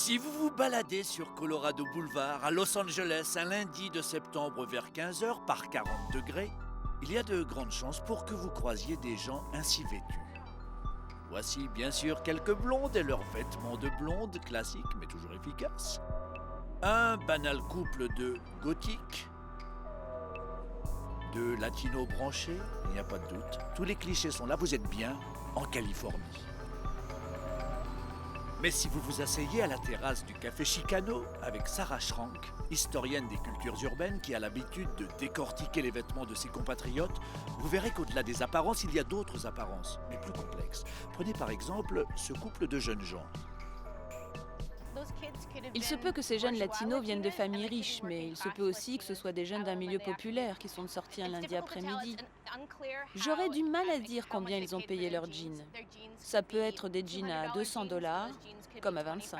Si vous vous baladez sur Colorado Boulevard à Los Angeles un lundi de septembre vers 15h par 40 degrés, il y a de grandes chances pour que vous croisiez des gens ainsi vêtus. Voici bien sûr quelques blondes et leurs vêtements de blondes classiques mais toujours efficaces. Un banal couple de gothiques, de latinos branchés, il n'y a pas de doute. Tous les clichés sont là, vous êtes bien en Californie. Mais si vous vous asseyez à la terrasse du Café Chicano avec Sarah Schrank, historienne des cultures urbaines qui a l'habitude de décortiquer les vêtements de ses compatriotes, vous verrez qu'au-delà des apparences, il y a d'autres apparences, mais plus complexes. Prenez par exemple ce couple de jeunes gens. Il se peut que ces jeunes latinos viennent de familles riches, mais il se peut aussi que ce soit des jeunes d'un milieu populaire qui sont sortis un lundi après-midi. J'aurais du mal à dire combien ils ont payé leurs jeans. Ça peut être des jeans à $200, comme à 25.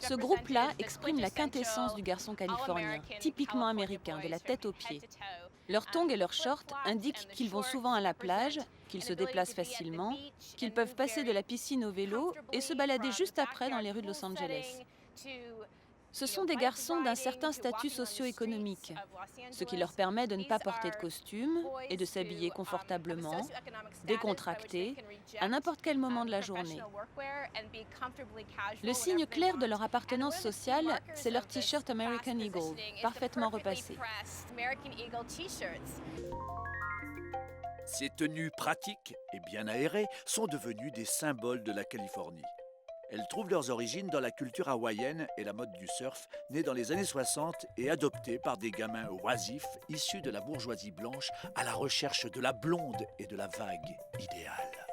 Ce groupe-là exprime la quintessence du garçon californien, typiquement américain, de la tête aux pieds. Leurs tongs et leurs shorts indiquent qu'ils vont souvent à la plage, qu'ils se déplacent facilement, qu'ils peuvent passer de la piscine au vélo et se balader juste après dans les rues de Los Angeles. Ce sont des garçons d'un certain statut socio-économique, ce qui leur permet de ne pas porter de costume et de s'habiller confortablement, décontractés, à n'importe quel moment de la journée. Le signe clair de leur appartenance sociale, c'est leur t-shirt American Eagle, parfaitement repassé. Ces tenues pratiques et bien aérées sont devenues des symboles de la Californie. Elles trouvent leurs origines dans la culture hawaïenne et la mode du surf, née dans les années 60 et adoptée par des gamins oisifs issus de la bourgeoisie blanche à la recherche de la blonde et de la vague idéale.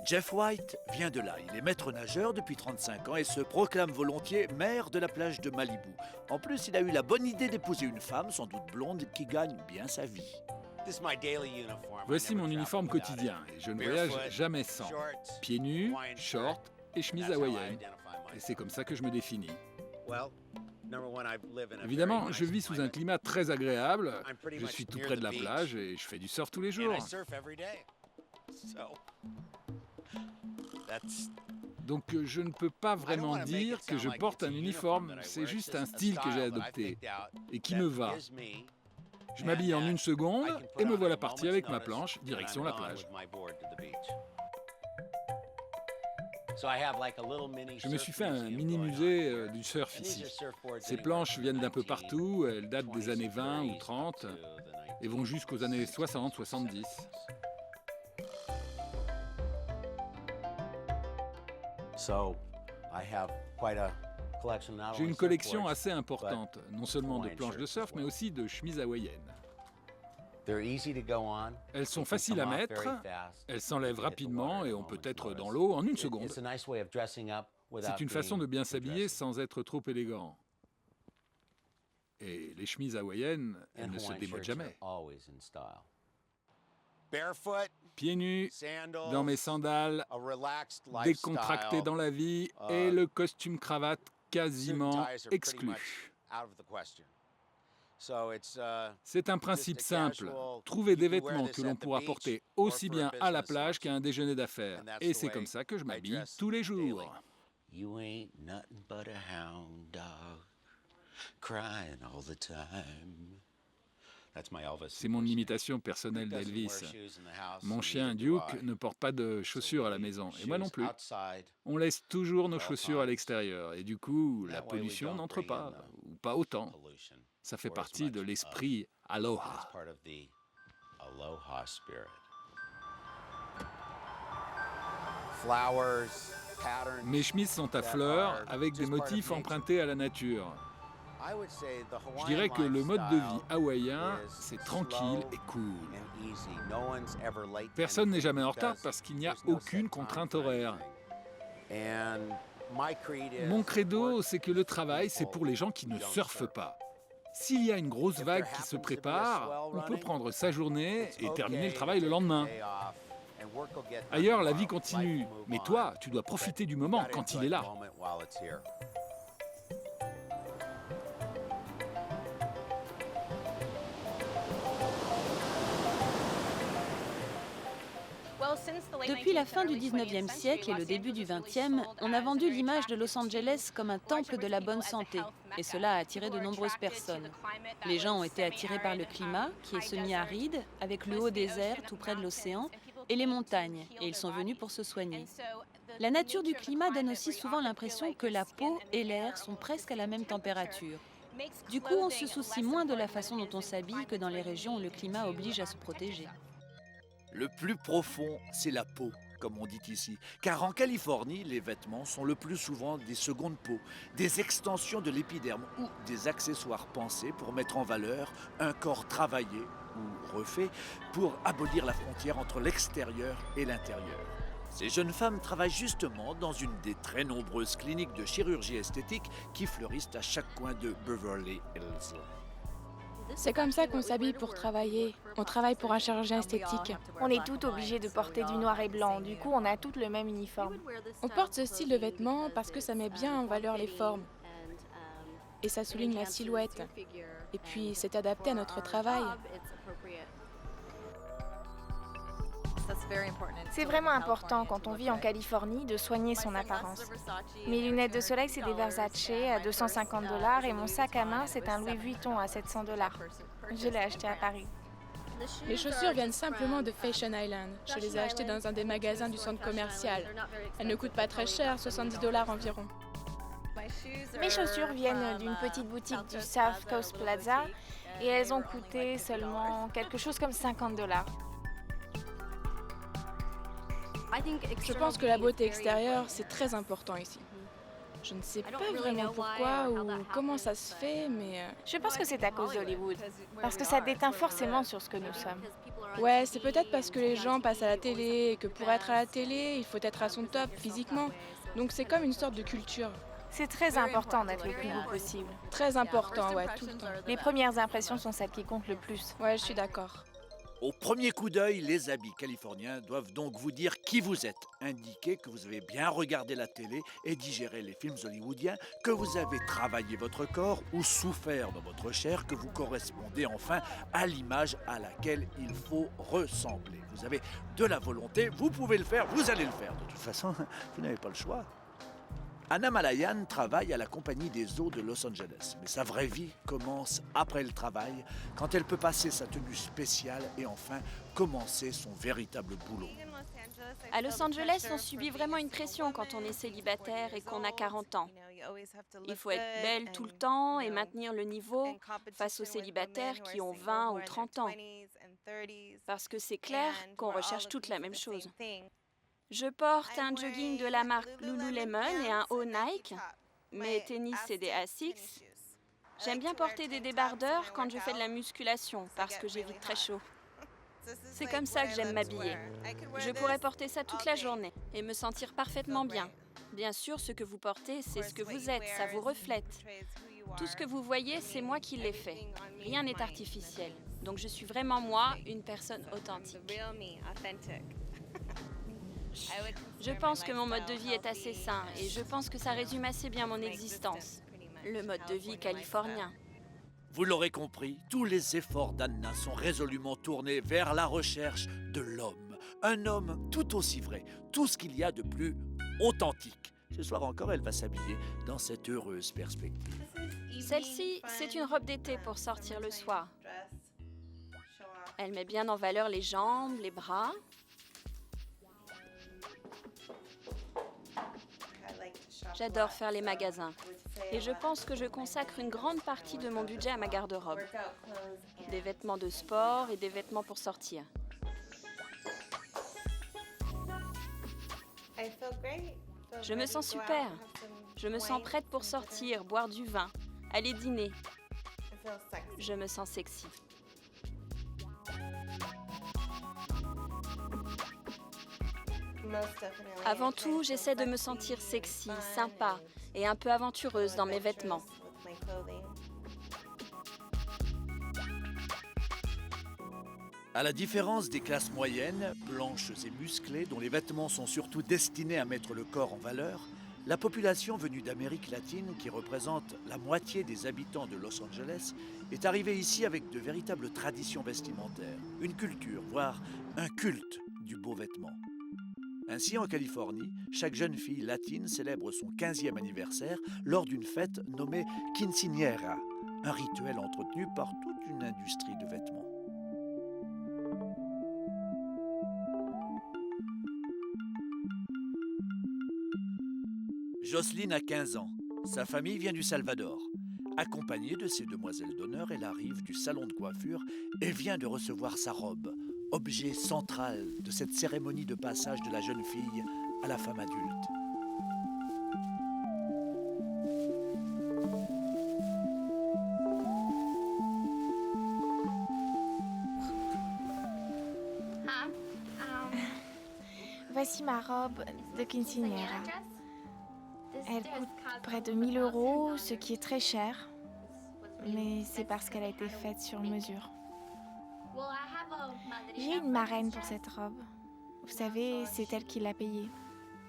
Jeff White vient de là. Il est maître nageur depuis 35 ans et se proclame volontiers maire de la plage de Malibu. En plus, il a eu la bonne idée d'épouser une femme, sans doute blonde, qui gagne bien sa vie. Voici mon uniforme quotidien et je ne voyage jamais sans. Pieds nus, shorts et chemise hawaïenne. Et c'est comme ça que je me définis. Évidemment, je vis sous un climat très agréable. Je suis tout près de la plage et je fais du surf tous les jours. Donc je ne peux pas vraiment dire que je porte un uniforme. C'est juste un style que j'ai adopté et qui me va. Je m'habille en une seconde et me voilà parti avec ma planche, direction la plage. Je me suis fait un mini-musée du surf ici. Ces planches viennent d'un peu partout, elles datent des années 20 ou 30 et vont jusqu'aux années 60-70. J'ai une collection assez importante, non seulement de planches de surf, mais aussi de chemises hawaïennes. Elles sont faciles à mettre, elles s'enlèvent rapidement et on peut être dans l'eau en une seconde. C'est une façon de bien s'habiller sans être trop élégant. Et les chemises hawaïennes, elles ne se démodent jamais. Pieds nus, dans mes sandales, décontracté dans la vie et le costume cravate quasiment exclu. C'est un principe simple, trouver des vêtements que l'on pourra porter aussi bien à la plage qu'à un déjeuner d'affaires. Et c'est comme ça que je m'habille tous les jours. C'est mon imitation personnelle d'Elvis. Mon chien Duke ne porte pas de chaussures à la maison, et moi non plus. On laisse toujours nos chaussures à l'extérieur, et du coup, la pollution n'entre pas, ou pas autant. Ça fait partie de l'esprit Aloha. Mes chemises sont à fleurs, avec des motifs empruntés à la nature. Je dirais que le mode de vie hawaïen, c'est tranquille et cool. Personne n'est jamais en retard parce qu'il n'y a aucune contrainte horaire. Mon credo, c'est que le travail, c'est pour les gens qui ne surfent pas. S'il y a une grosse vague qui se prépare, on peut prendre sa journée et terminer le travail le lendemain. Ailleurs, la vie continue, mais toi, tu dois profiter du moment quand il est là. Depuis la fin du 19e siècle et le début du 20e, on a vendu l'image de Los Angeles comme un temple de la bonne santé, et cela a attiré de nombreuses personnes. Les gens ont été attirés par le climat, qui est semi-aride, avec le haut désert tout près de l'océan, et les montagnes, et ils sont venus pour se soigner. La nature du climat donne aussi souvent l'impression que la peau et l'air sont presque à la même température. Du coup, on se soucie moins de la façon dont on s'habille que dans les régions où le climat oblige à se protéger. Le plus profond, c'est la peau, comme on dit ici. Car en Californie, les vêtements sont le plus souvent des secondes peaux, des extensions de l'épiderme ou des accessoires pensés pour mettre en valeur un corps travaillé ou refait pour abolir la frontière entre l'extérieur et l'intérieur. Ces jeunes femmes travaillent justement dans une des très nombreuses cliniques de chirurgie esthétique qui fleurissent à chaque coin de Beverly Hills. C'est comme ça qu'on s'habille pour travailler. On travaille pour un chirurgien esthétique. On est toutes obligées de porter du noir et blanc, du coup on a toutes le même uniforme. On porte ce style de vêtements parce que ça met bien en valeur les formes. Et ça souligne la silhouette. Et puis c'est adapté à notre travail. C'est vraiment important quand on vit en Californie de soigner son apparence. Mes lunettes de soleil, c'est des Versace à 250 $ et mon sac à main, c'est un Louis Vuitton à 700 $. Je l'ai acheté à Paris. Les chaussures viennent simplement de Fashion Island. Je les ai achetées dans un des magasins du centre commercial. Elles ne coûtent pas très cher, 70 $ environ. Mes chaussures viennent d'une petite boutique du South Coast Plaza et elles ont coûté seulement quelque chose comme 50 $. Je pense que la beauté extérieure, c'est très important ici. Je ne sais pas vraiment pourquoi ou comment ça se fait, mais... Je pense que c'est à cause d'Hollywood, parce que ça déteint forcément sur ce que nous sommes. Ouais, c'est peut-être parce que les gens passent à la télé et que pour être à la télé, il faut être à son top physiquement. Donc c'est comme une sorte de culture. C'est très important d'être le plus beau possible. Très important, ouais, tout le temps. Les premières impressions sont celles qui comptent le plus. Ouais, je suis d'accord. Au premier coup d'œil, les habits californiens doivent donc vous dire qui vous êtes, indiquer que vous avez bien regardé la télé et digéré les films hollywoodiens, que vous avez travaillé votre corps ou souffert dans votre chair, que vous correspondez enfin à l'image à laquelle il faut ressembler. Vous avez de la volonté, vous pouvez le faire, vous allez le faire. De toute façon, vous n'avez pas le choix. Anna Malayan travaille à la Compagnie des eaux de Los Angeles, mais sa vraie vie commence après le travail, quand elle peut passer sa tenue spéciale et enfin commencer son véritable boulot. À Los Angeles, on subit vraiment une pression quand on est célibataire et qu'on a 40 ans. Il faut être belle tout le temps et maintenir le niveau face aux célibataires qui ont 20 ou 30 ans. Parce que c'est clair qu'on recherche toute la même chose. Je porte un jogging de la marque Lululemon et un haut Nike. Mes tennis, c'est des Asics. J'aime bien porter des débardeurs quand je fais de la musculation parce que j'ai vite très chaud. C'est comme ça que j'aime m'habiller. Je pourrais porter ça toute la journée et me sentir parfaitement bien. Bien sûr, ce que vous portez, c'est ce que vous êtes, ça vous reflète. Tout ce que vous voyez, c'est moi qui l'ai fait. Rien n'est artificiel. Donc je suis vraiment moi, une personne authentique. Je pense que mon mode de vie est assez sain et je pense que ça résume assez bien mon existence. Le mode de vie californien. Vous l'aurez compris, tous les efforts d'Anna sont résolument tournés vers la recherche de l'homme. Un homme tout aussi vrai, tout ce qu'il y a de plus authentique. Ce soir encore, elle va s'habiller dans cette heureuse perspective. Celle-ci, c'est une robe d'été pour sortir le soir. Elle met bien en valeur les jambes, les bras. J'adore faire les magasins. Et je pense que je consacre une grande partie de mon budget à ma garde-robe. Des vêtements de sport et des vêtements pour sortir. Je me sens super. Je me sens prête pour sortir, boire du vin, aller dîner. Je me sens sexy. Avant tout, j'essaie de me sentir sexy, sympa et un peu aventureuse dans mes vêtements. À la différence des classes moyennes, blanches et musclées, dont les vêtements sont surtout destinés à mettre le corps en valeur, la population venue d'Amérique latine, qui représente la moitié des habitants de Los Angeles, est arrivée ici avec de véritables traditions vestimentaires, une culture, voire un culte du beau vêtement. Ainsi, en Californie, chaque jeune fille latine célèbre son 15e anniversaire lors d'une fête nommée quinceañera, un rituel entretenu par toute une industrie de vêtements. Jocelyne a 15 ans. Sa famille vient du Salvador. Accompagnée de ses demoiselles d'honneur, elle arrive du salon de coiffure et vient de recevoir sa robe, objet central de cette cérémonie de passage de la jeune fille à la femme adulte. Voici ma robe de quinceañera. Elle coûte près de 1 000 €, ce qui est très cher, mais c'est parce qu'elle a été faite sur mesure. J'ai une marraine pour cette robe. Vous savez, c'est elle qui l'a payée.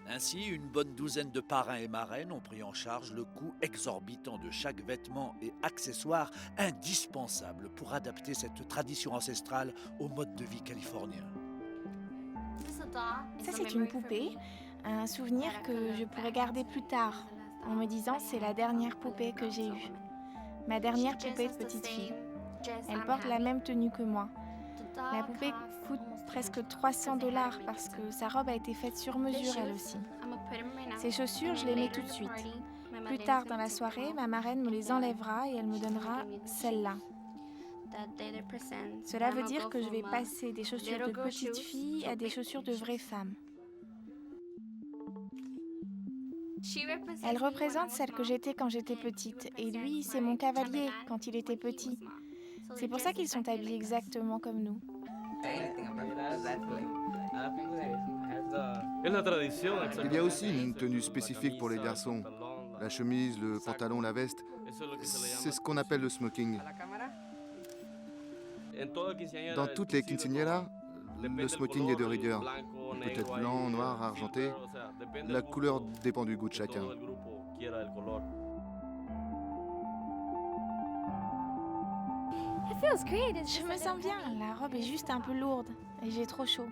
Ainsi, une bonne douzaine de parrains et marraines ont pris en charge le coût exorbitant de chaque vêtement et accessoire indispensable pour adapter cette tradition ancestrale au mode de vie californien. Ça, c'est une poupée, un souvenir que je pourrais garder plus tard, en me disant c'est la dernière poupée que j'ai eue. Ma dernière poupée de petite fille. Elle porte la même tenue que moi. La poupée coûte presque 300 $ parce que sa robe a été faite sur mesure elle aussi. Ses chaussures, je les mets tout de suite. Plus tard dans la soirée, ma marraine me les enlèvera et elle me donnera celle-là. Cela veut dire que je vais passer des chaussures de petite fille à des chaussures de vraie femme. Elle représente celle que j'étais quand j'étais petite, et lui, c'est mon cavalier quand il était petit. C'est pour ça qu'ils sont habillés exactement comme nous. Il y a aussi une tenue spécifique pour les garçons. La chemise, le pantalon, la veste, c'est ce qu'on appelle le smoking. Dans toutes les quinceañeras, le smoking est de rigueur. Peut-être blanc, noir, argenté. La couleur dépend du goût de chacun. Je me sens bien, la robe est juste un peu lourde et j'ai trop chaud.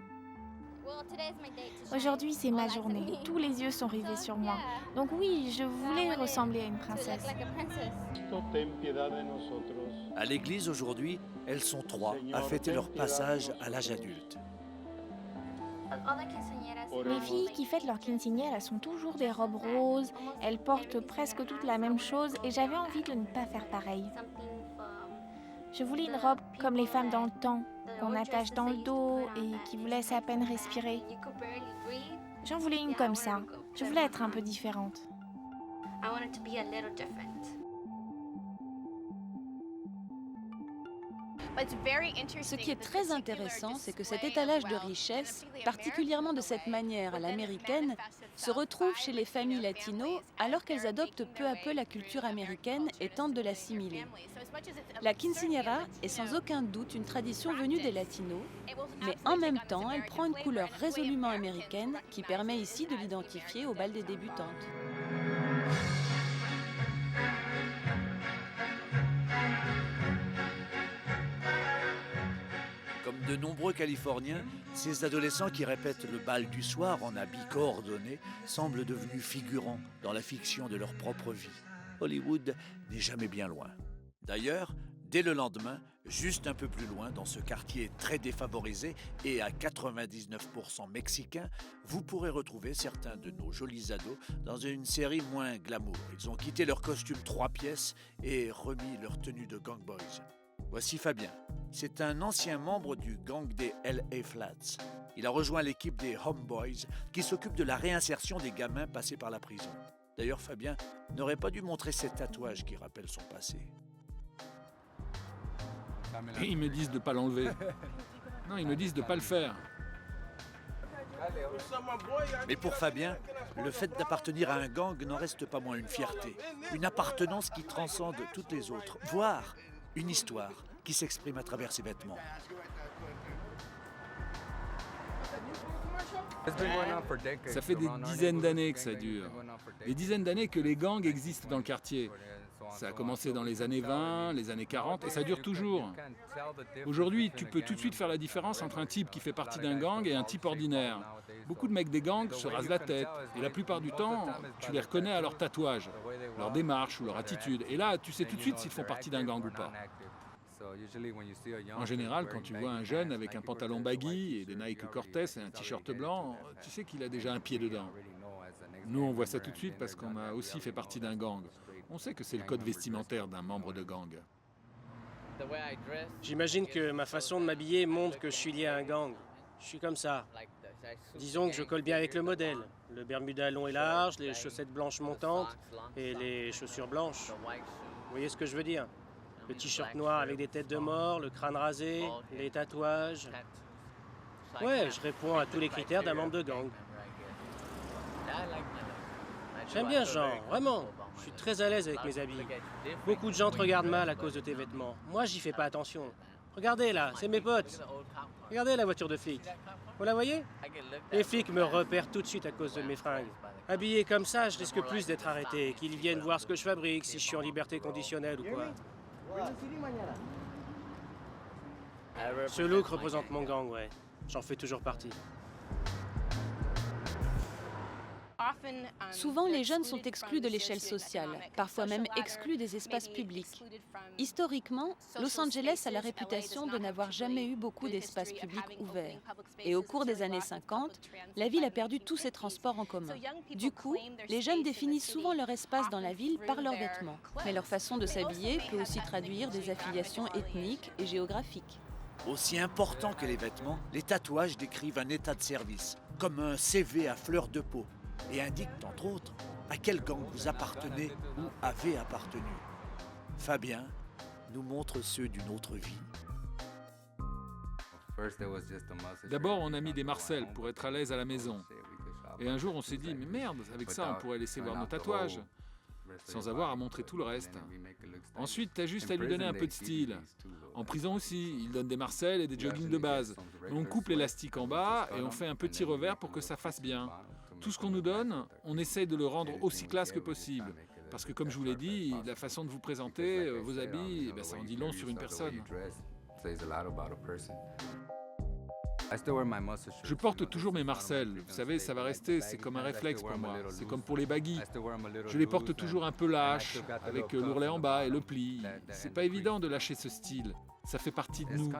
Aujourd'hui, c'est ma journée. Tous les yeux sont rivés sur moi. Donc oui, je voulais ressembler à une princesse. À l'église aujourd'hui, elles sont 3 à fêter leur passage à l'âge adulte. Les filles qui fêtent leur quinceañera, elles sont toujours des robes roses, elles portent presque toutes la même chose et j'avais envie de ne pas faire pareil. Je voulais une robe comme les femmes dans le temps, qu'on attache dans le dos et qui vous laisse à peine respirer. J'en voulais une comme ça. Je voulais être un peu différente. Ce qui est très intéressant, c'est que cet étalage de richesse, particulièrement de cette manière à l'américaine, se retrouve chez les familles latino alors qu'elles adoptent peu à peu la culture américaine et tentent de l'assimiler. La quinceañera est sans aucun doute une tradition venue des latinos, mais en même temps, elle prend une couleur résolument américaine qui permet ici de l'identifier au bal des débutantes. Comme de nombreux Californiens, ces adolescents qui répètent le bal du soir en habits coordonnés semblent devenus figurants dans la fiction de leur propre vie. Hollywood n'est jamais bien loin. D'ailleurs, dès le lendemain, juste un peu plus loin, dans ce quartier très défavorisé et à 99% mexicain, vous pourrez retrouver certains de nos jolis ados dans une série moins glamour. Ils ont quitté leur costume 3 pièces et remis leur tenue de gang boys. Voici Fabien. C'est un ancien membre du gang des LA Flats. Il a rejoint l'équipe des Homeboys qui s'occupe de la réinsertion des gamins passés par la prison. D'ailleurs, Fabien n'aurait pas dû montrer ses tatouages qui rappellent son passé. Et ils me disent de ne pas l'enlever. Non, ils me disent de ne pas le faire. Mais pour Fabien, le fait d'appartenir à un gang n'en reste pas moins une fierté. Une appartenance qui transcende toutes les autres, voire une histoire qui s'exprime à travers ses vêtements. Ça fait des dizaines d'années que ça dure. Des dizaines d'années que les gangs existent dans le quartier. Ça a commencé dans les années 20, les années 40 et ça dure toujours. Aujourd'hui, tu peux tout de suite faire la différence entre un type qui fait partie d'un gang et un type ordinaire. Beaucoup de mecs des gangs se rasent la tête et la plupart du temps, tu les reconnais à leur tatouage, leur démarche ou leur attitude. Et là, tu sais tout de suite s'ils font partie d'un gang ou pas. En général, quand tu vois un jeune avec un pantalon baggy et des Nike Cortez et un t-shirt blanc, tu sais qu'il a déjà un pied dedans. Nous, on voit ça tout de suite parce qu'on a aussi fait partie d'un gang. On sait que c'est le code vestimentaire d'un membre de gang. J'imagine que ma façon de m'habiller montre que je suis lié à un gang. Je suis comme ça. Disons que je colle bien avec le modèle. Le bermuda long et large, les chaussettes blanches montantes et les chaussures blanches. Vous voyez ce que je veux dire? Le t-shirt noir avec des têtes de mort, le crâne rasé, les tatouages. Ouais, je réponds à tous les critères d'un membre de gang. J'aime bien ce genre, vraiment. Je suis très à l'aise avec mes habits. Beaucoup de gens te regardent mal à cause de tes vêtements. Moi, j'y fais pas attention. Regardez là, c'est mes potes. Regardez la voiture de flic. Vous la voyez? Les flics me repèrent tout de suite à cause de mes fringues. Habillé comme ça, je risque plus d'être arrêté, qu'ils viennent voir ce que je fabrique, si je suis en liberté conditionnelle ou quoi. Ce look représente mon gang, ouais. J'en fais toujours partie. Souvent, les jeunes sont exclus de l'échelle sociale, parfois même exclus des espaces publics. Historiquement, Los Angeles a la réputation de n'avoir jamais eu beaucoup d'espaces publics ouverts. Et au cours des années 50, la ville a perdu tous ses transports en commun. Du coup, les jeunes définissent souvent leur espace dans la ville par leurs vêtements. Mais leur façon de s'habiller peut aussi traduire des affiliations ethniques et géographiques. Aussi important que les vêtements, les tatouages décrivent un état de service, comme un CV à fleur de peau, et indiquent, entre autres, à quel gang vous appartenez ou avez appartenu. Fabien nous montre ceux d'une autre vie. D'abord, on a mis des marcelles pour être à l'aise à la maison. Et un jour, on s'est dit, mais merde, avec ça, on pourrait laisser voir nos tatouages, sans avoir à montrer tout le reste. Ensuite, t'as juste à lui donner un peu de style. En prison aussi, ils donnent des marcelles et des joggings de base. On coupe l'élastique en bas et on fait un petit revers pour que ça fasse bien. Tout ce qu'on nous donne, on essaye de le rendre aussi classe que possible. Parce que comme je vous l'ai dit, la façon de vous présenter, vos habits, ça en dit long sur une personne. Je porte toujours mes marcelles. Vous savez, ça va rester, c'est comme un réflexe pour moi. C'est comme pour les baggy. Je les porte toujours un peu lâches, avec l'ourlet en bas et le pli. C'est pas évident de lâcher ce style. Ça fait partie de nous.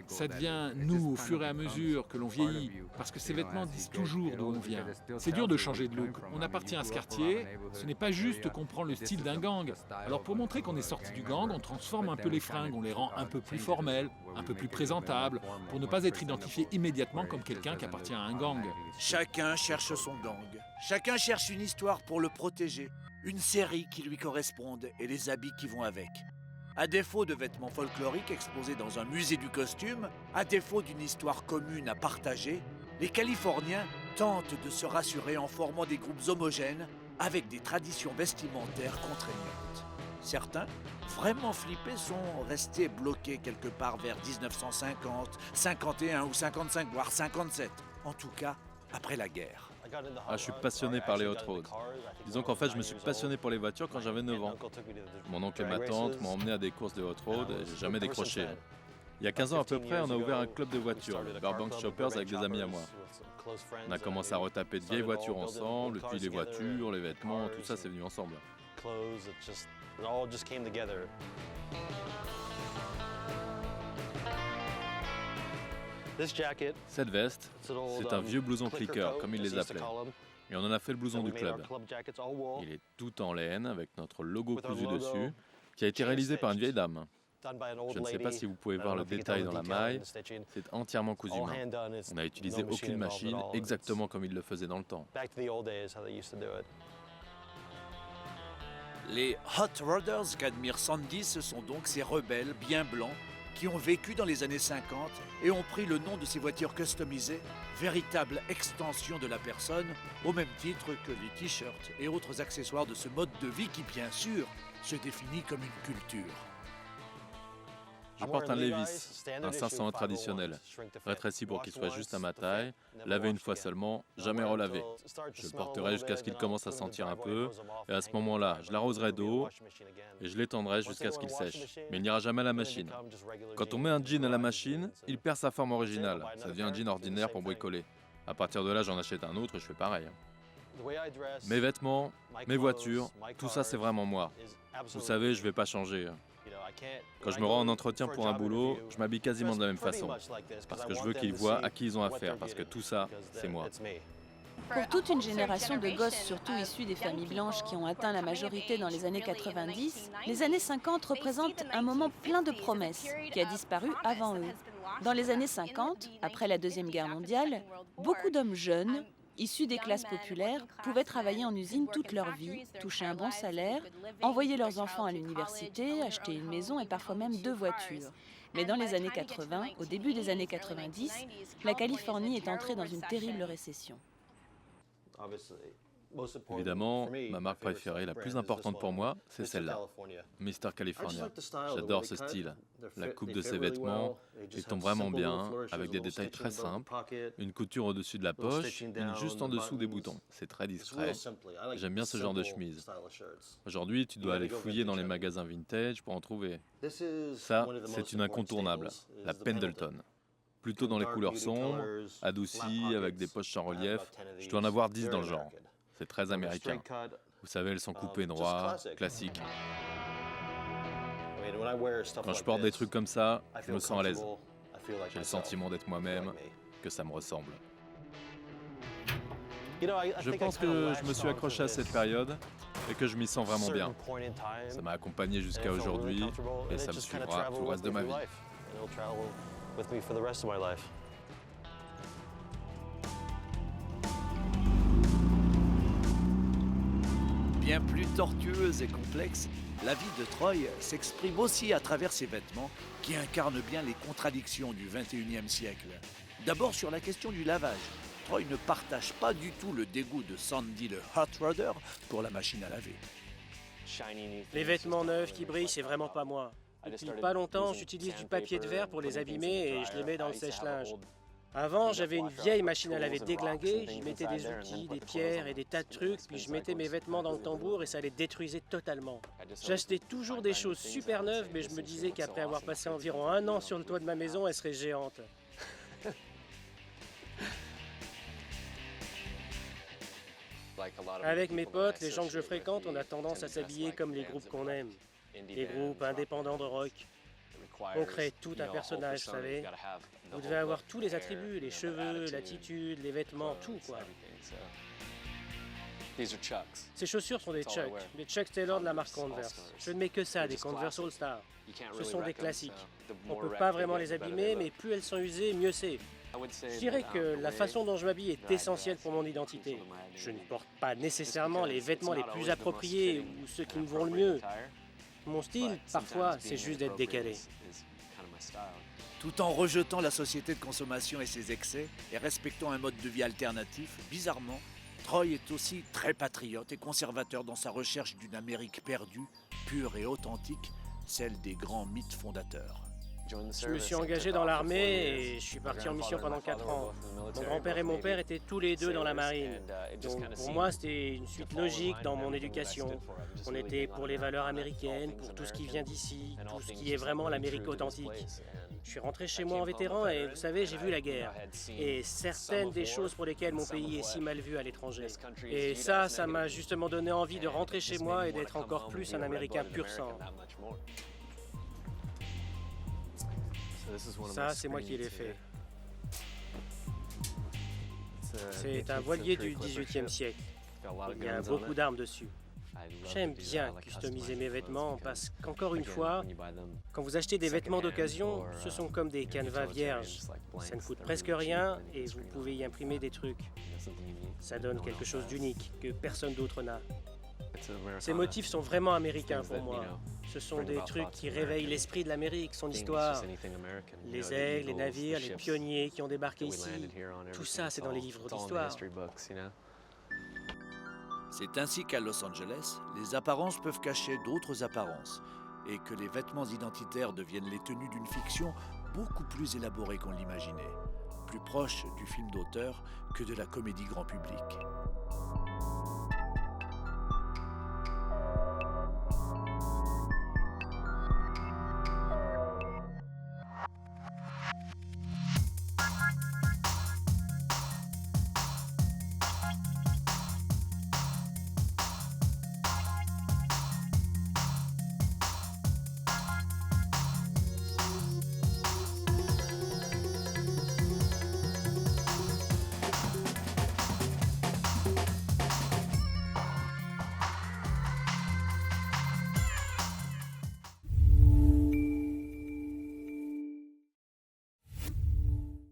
Ça devient nous au fur et à mesure que l'on vieillit, parce que ces vêtements disent toujours d'où on vient. C'est dur de changer de look. On appartient à ce quartier. Ce n'est pas juste qu'on prend le style d'un gang. Alors pour montrer qu'on est sorti du gang, on transforme un peu les fringues, on les rend un peu plus formelles, un peu plus présentables, pour ne pas être identifié immédiatement comme quelqu'un qui appartient à un gang. Chacun cherche son gang. Chacun cherche une histoire pour le protéger, une série qui lui corresponde et les habits qui vont avec. À défaut de vêtements folkloriques exposés dans un musée du costume, à défaut d'une histoire commune à partager, les Californiens tentent de se rassurer en formant des groupes homogènes avec des traditions vestimentaires contraignantes. Certains, vraiment flippés, sont restés bloqués quelque part vers 1950, 51 ou 55, voire 57. En tout cas, après la guerre. Je suis passionné par les hot rods. Disons qu'en fait, je me suis passionné pour les voitures quand j'avais 9 ans. Mon oncle et ma tante m'ont emmené à des courses de hot road et j'ai jamais décroché. Il y a 15 ans à peu près, on a ouvert un club de voitures, le Burbank Shoppers, avec des amis à moi. On a commencé à retaper de vieilles voitures ensemble, et puis les voitures, les vêtements, tout ça c'est venu ensemble. Cette veste, c'est un vieux blouson clicker, comme ils les appelaient. Et on en a fait le blouson du club. Il est tout en laine, avec notre logo cousu dessus, qui a été réalisé par une vieille dame. Je ne sais pas si vous pouvez voir le détail dans la maille, c'est entièrement cousu main. On n'a utilisé aucune machine, exactement comme ils le faisaient dans le temps. Les Hot Rodders qu'admire Sandy, ce sont donc ces rebelles bien blancs qui ont vécu dans les années 50 et ont pris le nom de ces voitures customisées, véritable extension de la personne, au même titre que les t-shirts et autres accessoires de ce mode de vie qui, bien sûr, se définit comme une culture. Je porte un Levi's, un 501 traditionnel, rétréci pour qu'il soit juste à ma taille, lavé une fois seulement, jamais relavé. Je le porterai jusqu'à ce qu'il commence à sentir un peu, et à ce moment-là, je l'arroserai d'eau, et je l'étendrai jusqu'à ce qu'il sèche. Mais il n'ira jamais à la machine. Quand on met un jean à la machine, il perd sa forme originale, ça devient un jean ordinaire pour bricoler. À partir de là, j'en achète un autre et je fais pareil. Mes vêtements, mes voitures, tout ça c'est vraiment moi. Vous savez, je ne vais pas changer. Quand je me rends en entretien pour un boulot, je m'habille quasiment de la même façon. Parce que je veux qu'ils voient à qui ils ont affaire, parce que tout ça, c'est moi. Pour toute une génération de gosses, surtout issus des familles blanches qui ont atteint la majorité dans les années 90, les années 50 représentent un moment plein de promesses qui a disparu avant eux. Dans les années 50, après la Deuxième Guerre mondiale, beaucoup d'hommes jeunes, issus des classes populaires, pouvaient travailler en usine toute leur vie, toucher un bon salaire, envoyer leurs enfants à l'université, acheter une maison et parfois même 2 voitures. Mais dans les années 80, au début des années 90, la Californie est entrée dans une terrible récession. Évidemment, ma marque préférée, la plus importante pour moi, c'est celle-là, Mr. California. J'adore ce style. La coupe de ses vêtements, ils tombent vraiment bien, avec des détails très simples, une couture au-dessus de la poche, une juste en dessous des boutons. C'est très discret. J'aime bien ce genre de chemise. Aujourd'hui, tu dois aller fouiller dans les magasins vintage pour en trouver. Ça, c'est une incontournable, la Pendleton. Plutôt dans les couleurs sombres, adoucies, avec des poches en relief. Je dois en avoir 10 dans le genre. C'est très américain. Vous savez, elles sont coupées droit, classiques. Quand je porte des trucs comme ça, je me sens à l'aise. J'ai le sentiment d'être moi-même, que ça me ressemble. Je pense que je me suis accroché à cette période et que je m'y sens vraiment bien. Ça m'a accompagné jusqu'à aujourd'hui et ça me suivra tout le reste de ma vie. Bien plus tortueuse et complexe, la vie de Troy s'exprime aussi à travers ses vêtements qui incarnent bien les contradictions du XXIe siècle. D'abord sur la question du lavage. Troy ne partage pas du tout le dégoût de Sandy le Hot Rodder pour la machine à laver. Les vêtements neufs qui brillent, c'est vraiment pas moi. Depuis pas longtemps, j'utilise du papier de verre pour les abîmer et je les mets dans le sèche-linge. Avant, j'avais une vieille machine à laver déglinguée, j'y mettais des outils, des pierres et des tas de trucs, puis je mettais mes vêtements dans le tambour et ça les détruisait totalement. J'achetais toujours des choses super neuves, mais je me disais qu'après avoir passé environ 1 an sur le toit de ma maison, elles seraient géantes. Avec mes potes, les gens que je fréquente, on a tendance à s'habiller comme les groupes qu'on aime. Les groupes indépendants de rock. On crée tout un personnage, vous savez. Vous devez avoir tous les attributs, les cheveux, l'attitude, les vêtements, tout quoi. Ces chaussures sont des Chuck Taylor de la marque Converse. Je ne mets que ça, des Converse All Star. Ce sont des classiques. On ne peut pas vraiment les abîmer, mais plus elles sont usées, mieux c'est. Je dirais que la façon dont je m'habille est essentielle pour mon identité. Je ne porte pas nécessairement les vêtements les plus appropriés ou ceux qui me vont le mieux. Mon style, parfois, c'est juste d'être décalé. Tout en rejetant la société de consommation et ses excès et respectant un mode de vie alternatif, bizarrement, Troy est aussi très patriote et conservateur dans sa recherche d'une Amérique perdue, pure et authentique, celle des grands mythes fondateurs. Je me suis engagé dans l'armée et je suis parti en mission pendant 4 ans. Mon grand-père et mon père étaient tous les deux dans la marine. Donc pour moi, c'était une suite logique dans mon éducation. On était pour les valeurs américaines, pour tout ce qui vient d'ici, tout ce qui est vraiment l'Amérique authentique. Je suis rentré chez moi en vétéran et vous savez, j'ai vu la guerre. Et certaines des choses pour lesquelles mon pays est si mal vu à l'étranger. Et ça m'a justement donné envie de rentrer chez moi et d'être encore plus un Américain pur sang. Ça, c'est moi qui l'ai fait. C'est un voilier du XVIIIe siècle. Il y a beaucoup d'armes dessus. J'aime bien customiser mes vêtements parce qu'encore une fois, quand vous achetez des vêtements d'occasion, ce sont comme des canevas vierges. Ça ne coûte presque rien et vous pouvez y imprimer des trucs. Ça donne quelque chose d'unique que personne d'autre n'a. Ces motifs sont vraiment américains pour moi. Ce sont des trucs qui réveillent l'esprit de l'Amérique, son histoire. Les aigles, les navires, les pionniers qui ont débarqué ici. Tout ça, c'est dans les livres d'histoire. C'est ainsi qu'à Los Angeles, les apparences peuvent cacher d'autres apparences. et que les vêtements identitaires deviennent les tenues d'une fiction beaucoup plus élaborée qu'on l'imaginait, plus proche du film d'auteur que de la comédie grand public.